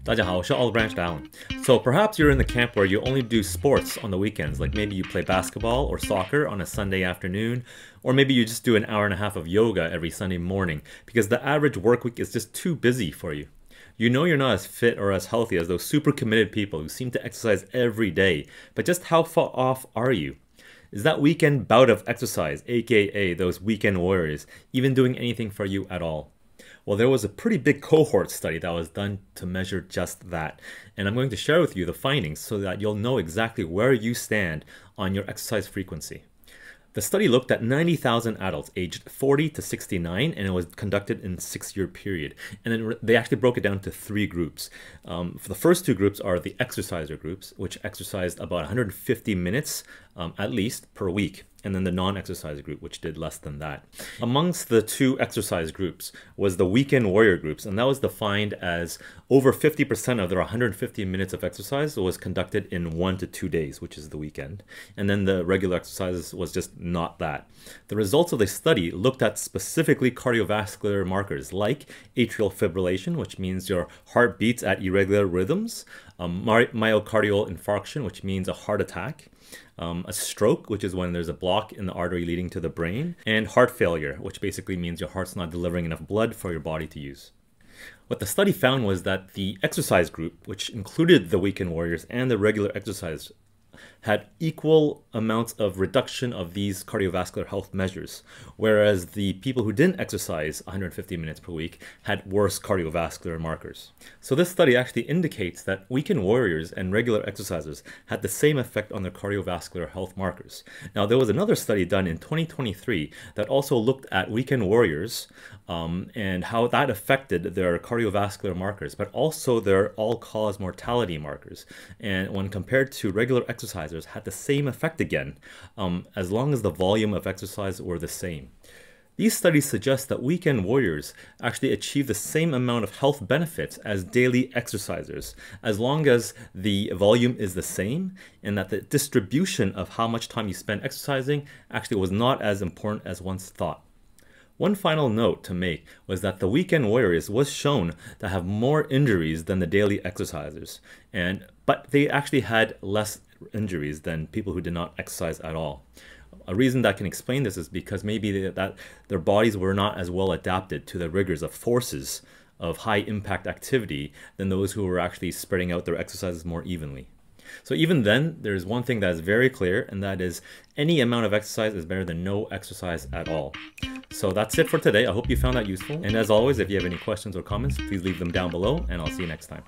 大家好，我是 Olive Branch Allen. So perhaps you're in the camp where you only do sports on the weekends, like maybe you play basketball or soccer on a Sunday afternoon, or maybe you just do an hour and a half of yoga every Sunday morning because the average work week is just too busy for you. You know you're not as fit or as healthy as those super committed people who seem to exercise every day, but just how far off are you? Is that weekend bout of exercise, aka those weekend warriors, even doing anything for you at all? Well, there was a pretty big cohort study that was done to measure just that. And I'm going to share with you the findings so that you'll know exactly where you stand on your exercise frequency. The study looked at 90,000 adults aged 40 to 69, and it was conducted in a 6-year period. And then they actually broke it down to 3 groups. For the first 2 groups are the exerciser groups, which exercised about 150 minutes at least per week. And then the non-exercise group, which did less than that. Amongst the 2 exercise groups was the weekend warrior groups, and that was defined as over 50% of their 150 minutes of exercise was conducted in 1 to 2 days, which is the weekend. And then the regular exercises was just not that. The results of the study looked at specifically cardiovascular markers like atrial fibrillation, which means your heart beats at irregular rhythms, myocardial infarction, which means a heart attack, a stroke, which is when there's a block in the artery leading to the brain, and heart failure, which basically means your heart's not delivering enough blood for your body to use. What the study found was that the exercise group, which included the weekend warriors and the regular exercise, had equal amounts of reduction of these cardiovascular health measures, whereas the people who didn't exercise 150 minutes per week had worse cardiovascular markers. So this study actually indicates that weekend warriors and regular exercisers had the same effect on their cardiovascular health markers. Now, there was another study done in 2023 that also looked at weekend warriors and how that affected their cardiovascular markers, but also their all-cause mortality markers. And when compared to regular exercisers, had the same effect again, as long as the volume of exercise were the same. These studies suggest that weekend warriors actually achieve the same amount of health benefits as daily exercisers, as long as the volume is the same and that the distribution of how much time you spend exercising actually was not as important as once thought. One final note to make was that the weekend warriors was shown to have more injuries than the daily exercisers, but they actually had less injuries than people who did not exercise at all. A reason that can explain this is because maybe that their bodies were not as well adapted to the rigors of forces of high impact activity than those who were actually spreading out their exercises more evenly. So even then, there's one thing that is very clear, and that is any amount of exercise is better than no exercise at all. So that's it for today. I hope you found that useful. And as always, if you have any questions or comments, please leave them down below, and I'll see you next time.